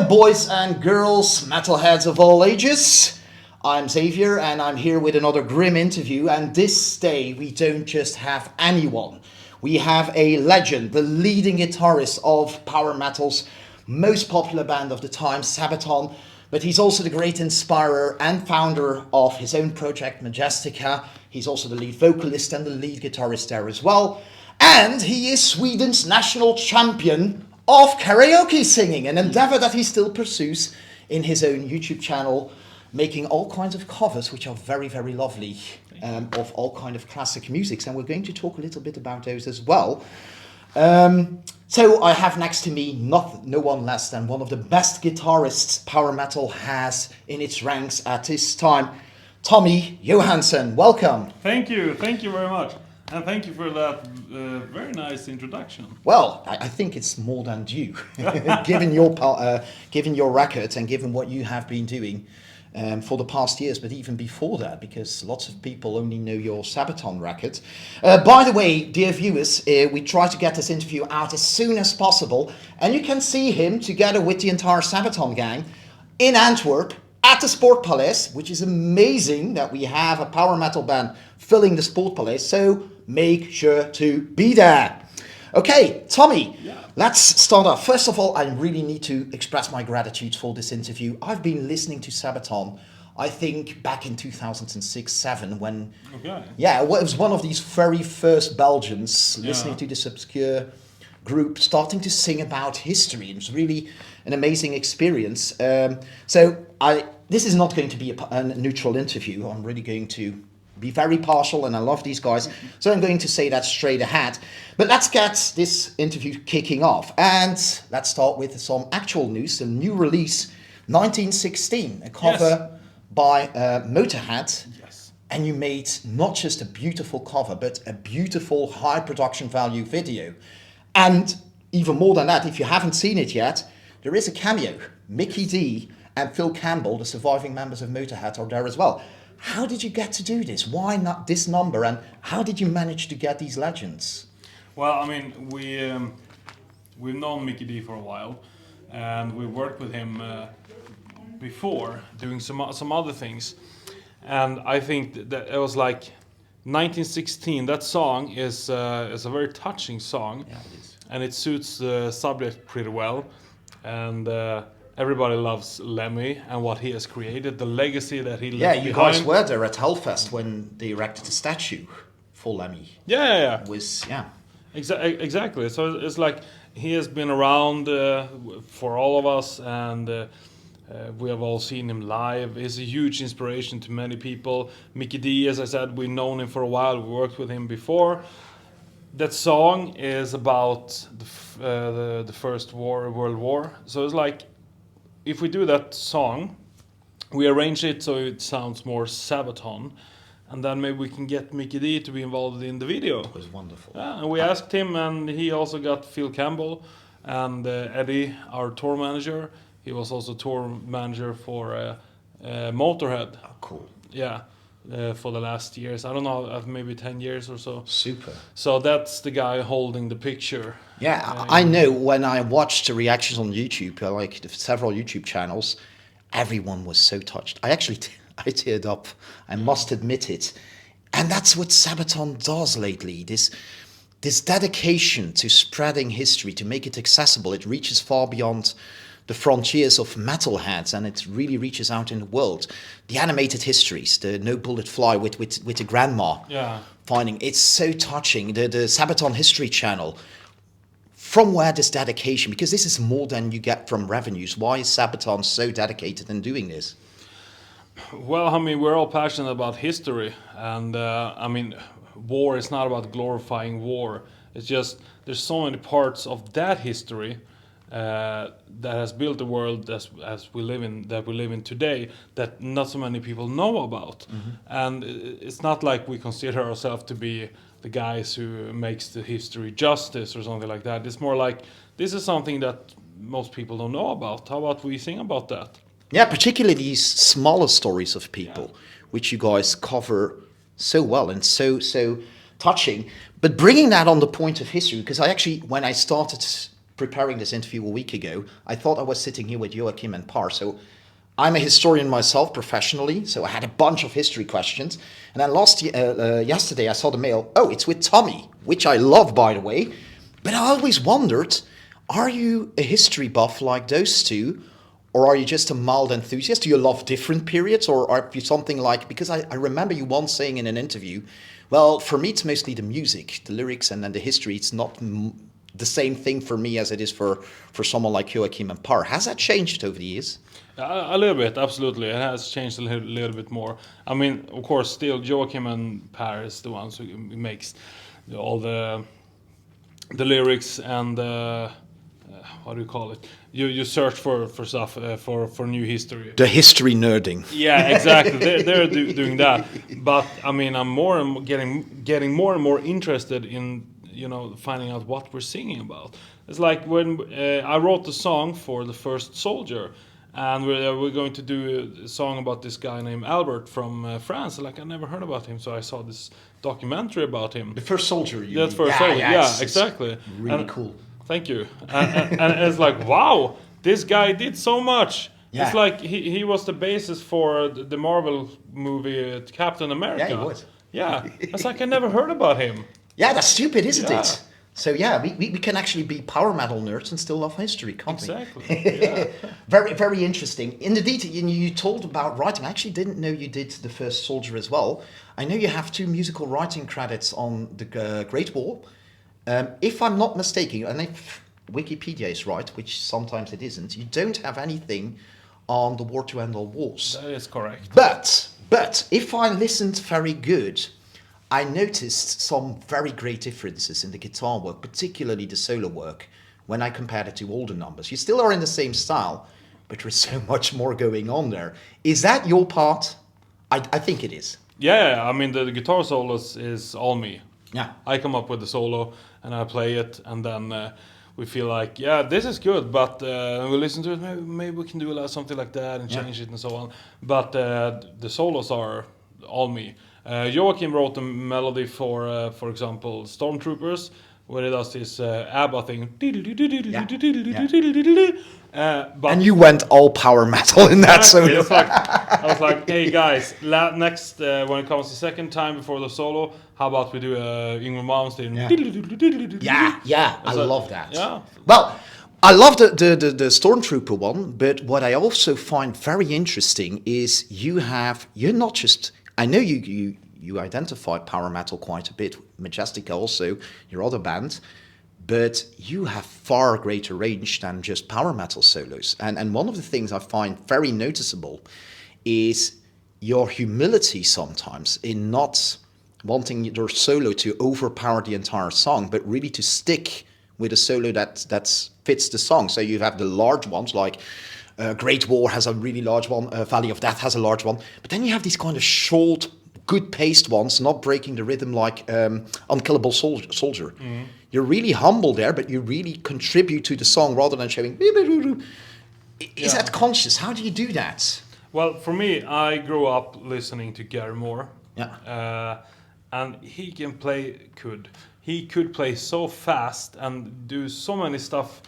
boys and girls, metalheads of all ages. I'm Xavier and I'm here with another GRIMM interview, and this day we don't just have anyone. We have a legend, the leading guitarist of power metal's most popular band of the time, Sabaton, but he's also the great inspirer and founder of his own project, Majestica. He's also the lead vocalist and the lead guitarist there as well. And he is Sweden's national champion of karaoke singing, an endeavor that he still pursues in his own YouTube channel, making all kinds of covers, which are very, very lovely, of all kind of classic musics. And we're going to talk a little bit about those as well. So I have next to me no one less than one of the best guitarists power metal has in its ranks at this time, Tommy Johansson. Welcome. Thank you very much. And thank you for that very nice introduction. Well, I think it's more than due, given your record and given what you have been doing for the past years, but even before that, because lots of people only know your Sabaton record. By the way, dear viewers, we try to get this interview out as soon as possible, and you can see him together with the entire Sabaton gang in Antwerp at the Sport Palace, which is amazing that we have a power metal band filling the Sport Palace, so make sure to be there. Okay, Tommy, let's start off. First of all, I really need to express my gratitude for this interview. I've been listening to Sabaton, I think, back in 2006-07 when... Okay. Yeah, it was one of these very first Belgians listening to this obscure group, starting to sing about history. It was really an amazing experience. This is not going to be a neutral interview. I'm really going to be very partial, and I love these guys, so I'm going to say that straight ahead. But let's get this interview kicking off, and let's start with some actual news. A new release, 1916, a cover by Motorhead. Yes. And you made not just a beautiful cover, but a beautiful high production value video. And even more than that, if you haven't seen it yet, there is a cameo. Mickey D and Phil Campbell, the surviving members of Motorhead, are there as well. How did you get to do this? Why not this number? And how did you manage to get these legends? Well, I mean, we've known Mickey D for a while, and we worked with him before doing some other things. And I think that it was like 1916. That song is a very touching song, it is. And it suits the subject pretty well. And everybody loves Lemmy and what he has created, the legacy that he left behind. You guys were there at Hellfest when they erected a statue for Lemmy. Yeah. Exactly. So it's like he has been around for all of us, and we have all seen him live. He's a huge inspiration to many people. Mickey D, as I said, we've known him for a while. We worked with him before. That song is about the First World War. So it's like, if we do that song, we arrange it so it sounds more Sabaton, and then maybe we can get Mickey D to be involved in the video. It was wonderful. Yeah, and we asked him, and he also got Phil Campbell and Eddie, our tour manager. He was also tour manager for Motorhead. Oh, cool. Yeah, for the last years. I don't know, maybe 10 years or so. Super. So that's the guy holding the picture. Yeah, I know when I watched the reactions on YouTube, like several YouTube channels, everyone was so touched. I teared up, I must admit it. And that's what Sabaton does lately, this dedication to spreading history, to make it accessible. It reaches far beyond the frontiers of metalheads, and it really reaches out in the world. The animated histories, the No Bullet Fly with the grandma finding, it's so touching. The Sabaton History Channel. From where this dedication, because this is more than you get from revenues, why is Sabaton so dedicated in doing this? Well, I mean, we're all passionate about history, and I mean, war is not about glorifying war. It's just, there's so many parts of that history that has built the world as we live in today, that not so many people know about. Mm-hmm. And it's not like we consider ourselves to be the guys who makes the history justice or something like that. It's more like, this is something that most people don't know about. How about we sing about that? Yeah, particularly these smaller stories of people, which you guys cover so well and so touching. But bringing that on the point of history, because when I started preparing this interview a week ago, I thought I was sitting here with Joachim and Par. So I'm a historian myself professionally, so I had a bunch of history questions. And then yesterday I saw the mail, oh, it's with Tommy, which I love, by the way. But I always wondered, are you a history buff like those two? Or are you just a mild enthusiast? Do you love different periods? Or are you something like, because I remember you once saying in an interview, well, for me, it's mostly the music, the lyrics, and then the history. It's not the same thing for me as it is for someone like Joachim and Par. Has that changed over the years? A little bit, absolutely. It has changed a little bit more. I mean, of course, still Joachim and Per is the ones who makes all the lyrics and what do you call it? You search for stuff for new history. The history nerding. Yeah, exactly. They're doing that. But I mean, I'm more and getting more and more interested in finding out what we're singing about. It's like when I wrote the song for the first soldier. And we're going to do a song about this guy named Albert from France. Like, I never heard about him, so I saw this documentary about him. The first soldier, you mean? First soldier, yeah, exactly. Really cool. Thank you. And it's like, wow, this guy did so much. Yeah. It's like he was the basis for the Marvel movie Captain America. Yeah, he was. Yeah, it's like I never heard about him. Yeah, that's stupid, isn't it? So yeah, we can actually be power metal nerds and still love history, can't we? Exactly. Yeah. Very, very interesting. In the detail, you told about writing. I actually didn't know you did The First Soldier as well. I know you have 2 musical writing credits on the Great War. If I'm not mistaken, and if Wikipedia is right, which sometimes it isn't, you don't have anything on the War to End All Wars. That is correct. But if I listened very good, I noticed some very great differences in the guitar work, particularly the solo work, when I compared it to older numbers. You still are in the same style, but there's so much more going on there. Is that your part? I think it is. Yeah, I mean, the guitar solos is all me. Yeah. I come up with the solo, and I play it, and then we feel like, yeah, this is good, but we listen to it, maybe we can do something like that and change it and so on. But the solos are all me. Joachim wrote the melody for example, Stormtroopers, where he does this ABBA thing. And you went all power metal in that solo. I was like, hey guys, next when it comes the second time before the solo, how about we do Ingrid Malmsteen? I love that. Yeah. Well, I love the Stormtrooper one, but what I also find very interesting is you're not just... I know you identify power metal quite a bit, Majestica also, your other band, but you have far greater range than just power metal solos. And one of the things I find very noticeable is your humility sometimes in not wanting your solo to overpower the entire song, but really to stick with a solo that fits the song. So you have the large ones like... Great War has a really large one. Valley of Death has a large one. But then you have these kind of short, good-paced ones, not breaking the rhythm like Unkillable Soldier. Mm-hmm. You're really humble there, but you really contribute to the song rather than showing... Is that conscious? How do you do that? Well, for me, I grew up listening to Gary Moore. Yeah. And he could play so fast and do so many stuff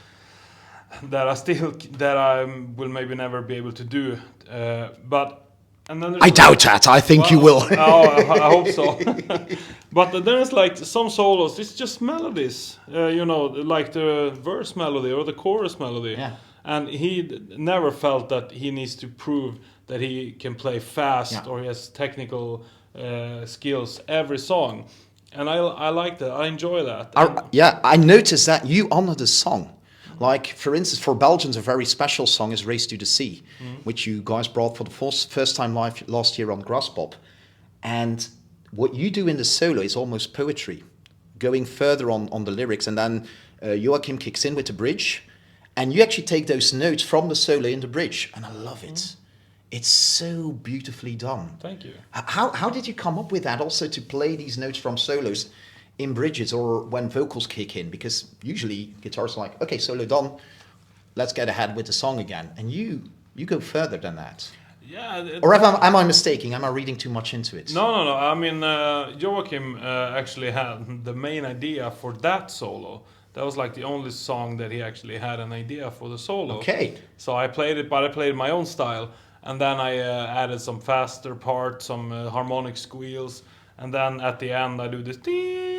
that I will maybe never be able to do, and then I doubt that. I think you will. I hope so. But there's like some solos. It's just melodies, like the verse melody or the chorus melody. Yeah. And he never felt that he needs to prove that he can play fast or he has technical skills every song, and I like that. I enjoy that. I noticed that you honor the song. Like, for instance, for Belgians, a very special song is Race to the Sea, which you guys brought for the first time live last year on Graspop. And what you do in the solo is almost poetry, going further on the lyrics. And then Joachim kicks in with the bridge, and you actually take those notes from the solo in the bridge. And I love it. It's so beautifully done. Thank you. How did you come up with that also, to play these notes from solos in bridges or when vocals kick in? Because usually guitars are like, okay, solo done, let's get ahead with the song again. And you go further than that. Yeah. Or am I mistaken? Am I reading too much into it? No. I mean, Joachim actually had the main idea for that solo. That was like the only song that he actually had an idea for the solo. Okay. So I played it, but I played it my own style, and then I added some faster parts, some harmonic squeals, and then at the end I do this.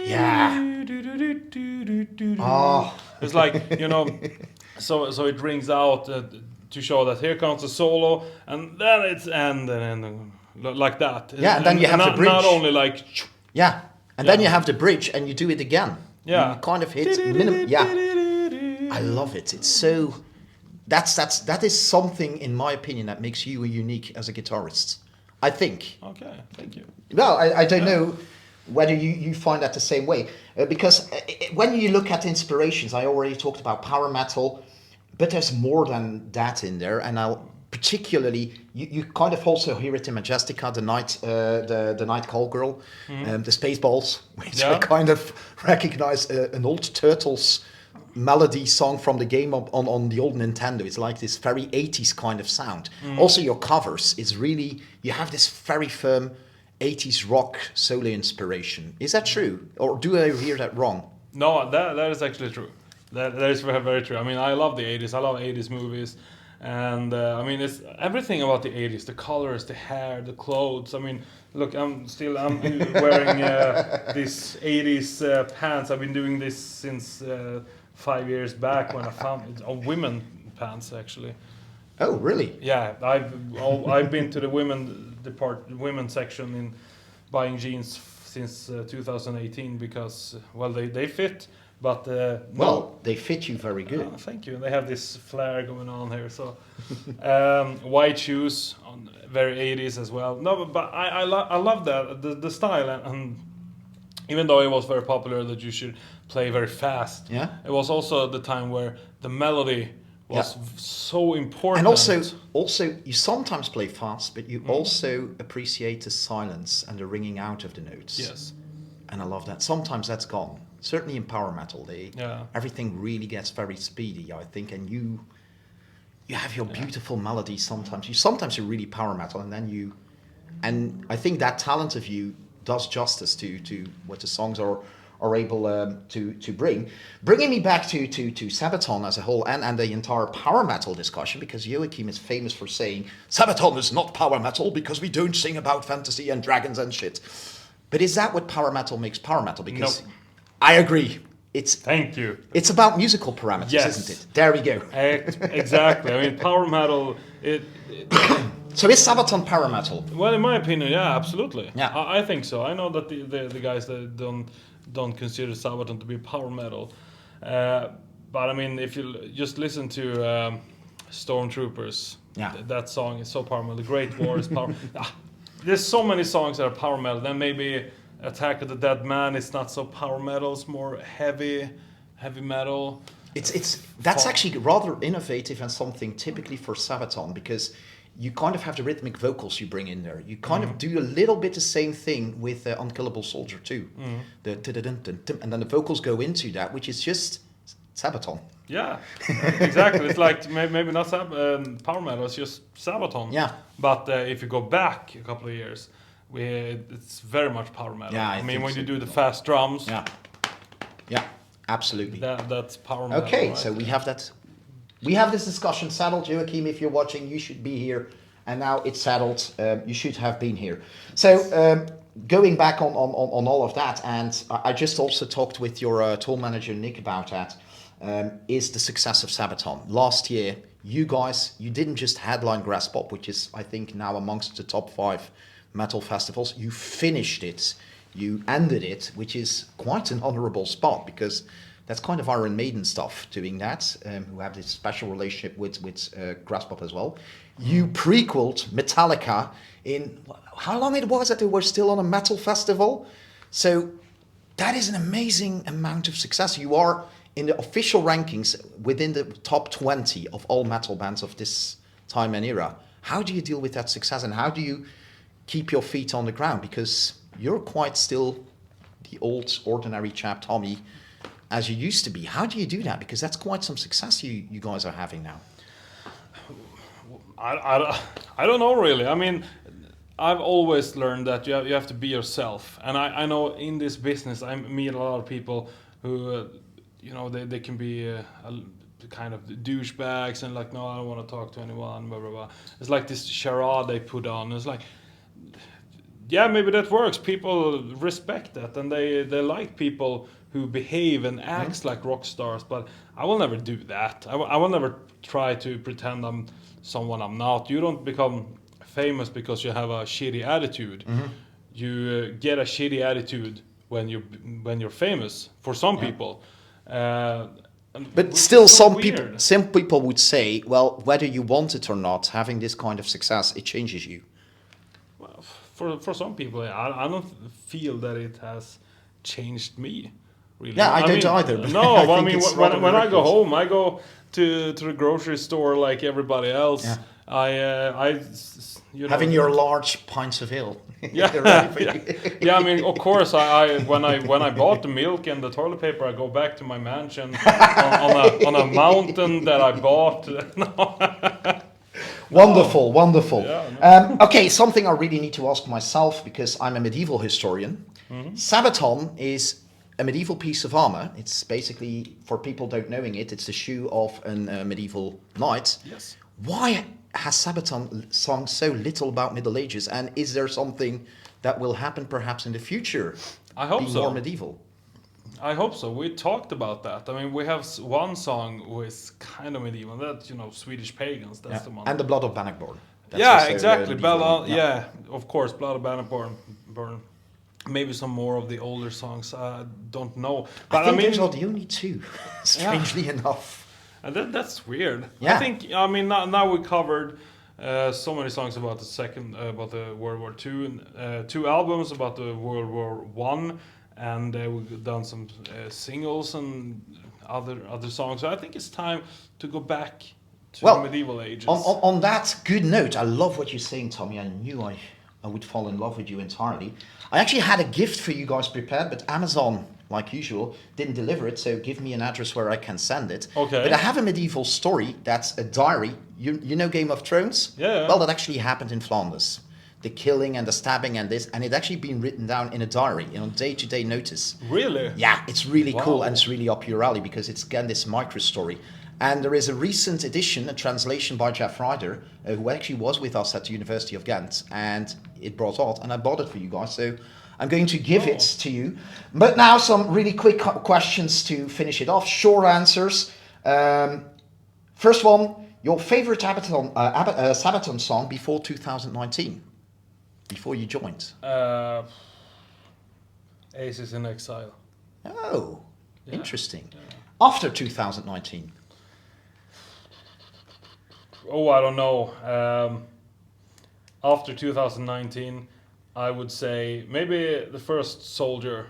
Yeah. Oh. It's like, you know, so it rings out to show that here comes the solo, and then it's end and like that. Yeah, and then you have the bridge. Not only like. Yeah, and then you have the bridge, and you do it again. Yeah. You kind of hit minimum. Yeah, I love it. It's so. That is something, in my opinion, that makes you unique as a guitarist. I think. Okay, thank you. Well, I don't know whether you find that the same way. Because when you look at inspirations, I already talked about power metal, but there's more than that in there. And particularly, you kind of also hear it in Majestica, the Night Call Girl, the Spaceballs, which I kind of recognize an old Turtles melody song from the game on the old Nintendo. It's like this very 80s kind of sound. Also, your covers is really, you have this very firm 80s rock solo inspiration. Is that true? Or do I hear that wrong? No, that is actually true. That is very, very true. I mean, I love the 80s. I love 80s movies. And I mean, it's everything about the 80s, the colors, the hair, the clothes. I mean, look, I'm wearing these 80s pants. I've been doing this since 5 years back when I found it on women pants, actually. Oh, really? Yeah, I've been to the women section in buying jeans since 2018 because they fit, but they fit you very good. Thank you. They have this flare going on here, so white shoes, very 80s as well. No, but I love that the style, and even though it was very popular that you should play very fast, it was also the time where the melody was so important. And also you sometimes play fast, but you also appreciate the silence and the ringing out of the notes. Yes. And I love that. Sometimes that's gone. Certainly in power metal, everything really gets very speedy, I think, and you have your beautiful melody sometimes. You're really power metal, and I think that talent of you does justice to what the songs are able to bring. Bringing me back to Sabaton as a whole and the entire power metal discussion, because Joachim is famous for saying Sabaton is not power metal because we don't sing about fantasy and dragons and shit. But is that what power metal makes power metal? Because I agree. Thank you. It's about musical parameters, isn't it? There we go. Exactly. I mean, power metal. So is Sabaton power metal? Well, in my opinion, yeah, absolutely. Yeah, I think so. I know that the guys that don't consider Sabaton to be power metal, but I mean, if you just listen to Stormtroopers, that song is so power metal. The Great War is power. There's so many songs that are power metal. Then maybe Attack of the Dead Man is not so power metal. It's more heavy metal. That's actually rather innovative and something typically for Sabaton, because you kind of have the rhythmic vocals you bring in there. You kind of do a little bit the same thing with Unkillable Soldier too. The and then the vocals go into that, which is just Sabaton. Yeah, exactly. It's like maybe not power metal. It's just Sabaton. Yeah. But if you go back a couple of years, it's very much power metal. Yeah, I mean, when you do the fast drums. Yeah, absolutely. That's power metal. Okay, right? so we have that. We have this discussion settled. Joachim, if you're watching, you should be here. And now it's settled. You should have been here. So going back on all of that, and I just also talked with your tour manager, Nick, about that, is the success of Sabaton. Last year, you didn't just headline Graspop, which is, I think, now amongst the top 5 metal festivals. You finished it. You ended it, which is quite an honorable spot, because that's kind of Iron Maiden stuff, doing that, who have this special relationship with Graspop as well. You prequeled Metallica in, how long it was that they were still on a metal festival? So that is an amazing amount of success. You are in the official rankings within the top 20 of all metal bands of this time and era. How do you deal with that success, and how do you keep your feet on the ground? Because you're quite still the old ordinary chap, Tommy, as you used to be. How do you do that? Because that's quite some success you guys are having now. I don't know really. I mean, I've always learned that you have to be yourself. And I know in this business I meet a lot of people who you know, they can be kind of douchebags and like, no, I don't want to talk to anyone, blah blah blah. It's like this charade they put on. It's like, yeah, maybe that works. People respect that, and they like people who behave and acts like rock stars. But I will never do that. I will never try to pretend I'm someone I'm not. You don't become famous because you have a shitty attitude. You get a shitty attitude when you're famous. For some people. But still, so some people would say, well, whether you want it or not, having this kind of success, it changes you. Well, for some people, I don't feel that it has changed me. Really. Yeah, I don't mean, either. But no, I but I think mean, it's when I go ridiculous. home, I go to the grocery store like everybody else. Yeah. You know, Having your large pints of ale. yeah, Ready for yeah, you. yeah. I mean, of course, when I bought the milk and the toilet paper, I go back to my mansion on a mountain that I bought. Wonderful, wonderful. Yeah, Okay, something I really need to ask myself because I'm a medieval historian. Sabaton is a medieval piece of armor. It's basically, for people don't knowing it, it's the shoe of a medieval knight. Yes. Why has Sabaton sung so little about Middle Ages, and is there something that will happen perhaps in the future? I hope being so. more medieval. I hope so. We talked about that. I mean, we have one song with kind of medieval. That's, you know, Swedish pagans. That's the one. And the Blood of Bannockburn. That's Yeah, also, exactly. medieval. Bella, yeah, of course, Blood of Bannockburn. Maybe some more of the older songs. I don't know. But I think mean, those are the only two, strangely enough. and that's weird. Yeah. I think. I mean, now we covered so many songs about about the World War II, and 2 albums about the World War One, and we've done some singles and other songs. So I think it's time to go back to the medieval ages. On that good note, I love what you're saying, Tommy. I knew I would fall in love with you entirely. I actually had a gift for you guys prepared, but Amazon, like usual, didn't deliver it, so give me an address where I can send it. Okay. But I have a medieval story that's a diary. You know Game of Thrones? Yeah. Well, that actually happened in Flanders. The killing and the stabbing and this, and it actually been written down in a diary, on day-to-day notice. Really? Yeah, it's really cool, Wow. and it's really up your alley because it's, again, this micro story. And there is a recent edition, a translation by Jeff Ryder, who actually was with us at the University of Ghent, and it brought out, and I bought it for you guys. So I'm going to give it to you. But now some really quick questions to finish it off. Short answers. First one, your favorite Sabaton song before 2019, before you joined? Aces in Exile. Oh, Yeah. interesting. After 2019. Oh, I don't know. After 2019, I would say maybe The First Soldier,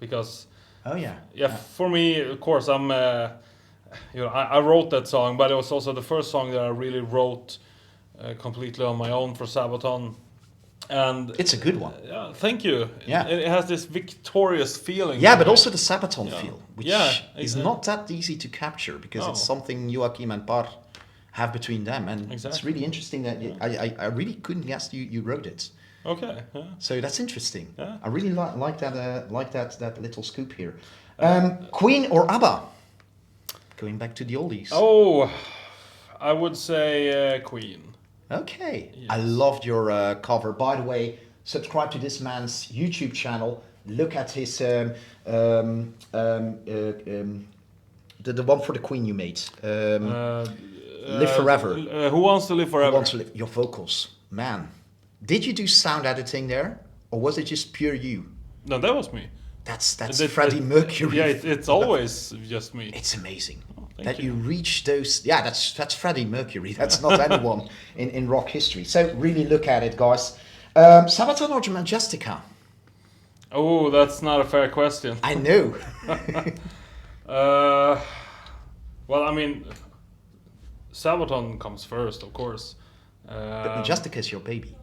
because Oh yeah. for me, of course, I'm. I wrote that song, but it was also the first song that I really wrote completely on my own for Sabaton, and It's a good one. yeah, thank you. Yeah. It has this victorious feeling. Yeah, to but it. also the Sabaton Yeah. feel, which Yeah, is exactly. not that easy to capture because No. it's something Joachim and Par have between them, and it's Exactly. really interesting that I really couldn't guess you wrote it. Okay. Yeah. So that's interesting. Yeah. I really like that little scoop here. Queen or ABBA? Going back to the oldies. Oh, I would say Queen. Okay. Yes. I loved your cover. By the way, subscribe to this man's YouTube channel. Look at his the one for the Queen you made. Live Forever. Who Wants to Live Who Forever? Wants to Live? Your vocals, man. Did you do sound editing there, or was it just pure you? No, that was me. That's That- Freddie Mercury. Yeah, it's always just me. It's amazing thank that you you. reach those. Yeah, that's Freddie Mercury. That's not anyone in rock history. So really look at it, guys. Sabaton or Majestica? Oh, that's not a fair question. I know. Well, I mean, Sabaton comes first, of course. But Majestica is your baby.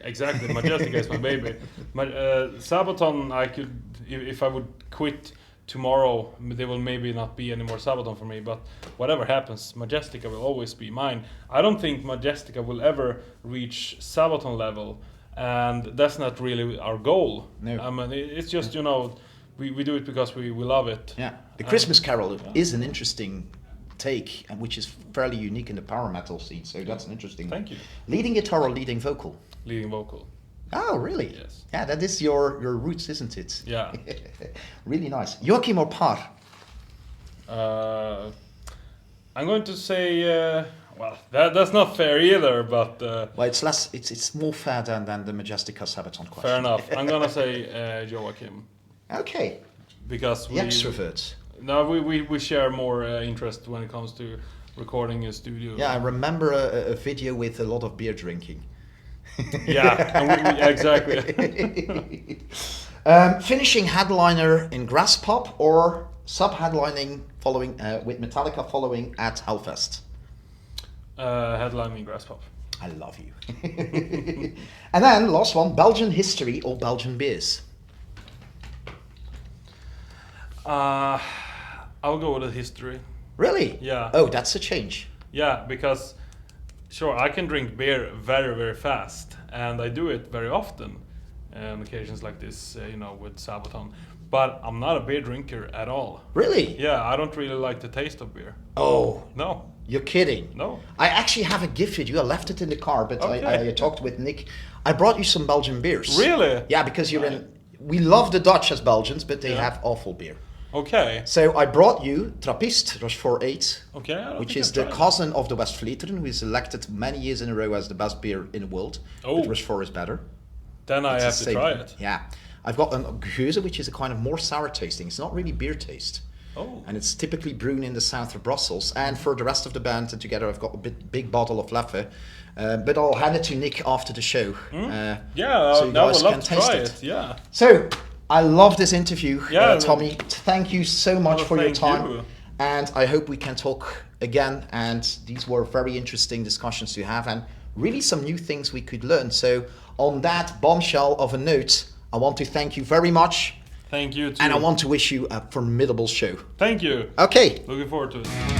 Exactly, Majestica is my baby. Sabaton, I could, if I would quit tomorrow, there will maybe not be any more Sabaton for me, but whatever happens, Majestica will always be mine. I don't think Majestica will ever reach Sabaton level, and that's not really our goal. No. I mean, it's just, you know, we do it because we love it. Yeah, the Christmas Carol is an interesting take, and which is fairly unique in the power metal scene. So that's an interesting. Thank you. Leading guitar or leading vocal? Leading vocal. Oh, really? Yes. Yeah, that is your roots, isn't it? Yeah. Really nice. Joachim or Par? I'm going to say, well, that's not fair either, but Well, it's more fair than the Majestica Sabaton question. fair enough. I'm gonna say Joachim, Okay. because The extroverts. No, we share more interest when it comes to recording a studio. Yeah, I remember a video with a lot of beer drinking. Yeah, and exactly. Finishing headliner in Graspop or sub-headlining following with Metallica following at Hellfest? Headlining Grasspop. I love you. And then last one, Belgian history or Belgian beers? I'll go with the history. Really? Yeah. Oh, that's a change. Yeah, because sure, I can drink beer very, very fast, and I do it very often on occasions like this, with Sabaton. But I'm not a beer drinker at all. Really? Yeah, I don't really like the taste of beer. Oh, No, you're kidding. no. I actually have a gift for you. I left it in the car, but Okay. I talked with Nick. I brought you some Belgian beers. Really? Yeah, because you're in. We love the Dutch as Belgians, but they Yeah. have awful beer. Okay. So I brought you Trappist Rochefort 8, Okay. I don't which think is I've the tried it. cousin of the Westvleteren, who is elected many years in a row as the best beer in the world. Oh. But Rochefort is better. Then I It's have the to same try thing. it. Yeah. I've got a Geuze, which is a kind of more sour tasting. It's not really beer taste. Oh. And it's typically brewed in the south of Brussels. And for the rest of the band together, I've got a big bottle of Leffe. But I'll hand it to Nick after the show. Yeah, so you I guys would can love to taste try it. it. Yeah. So, I love this interview, Yeah, Tommy. Thank you so much Well, for your thank time. you. And I hope we can talk again. And these were very interesting discussions to have and really some new things we could learn. So, on that bombshell of a note, I want to thank you very much. Thank you too. And I want to wish you a formidable show. Thank you. Okay. Looking forward to it.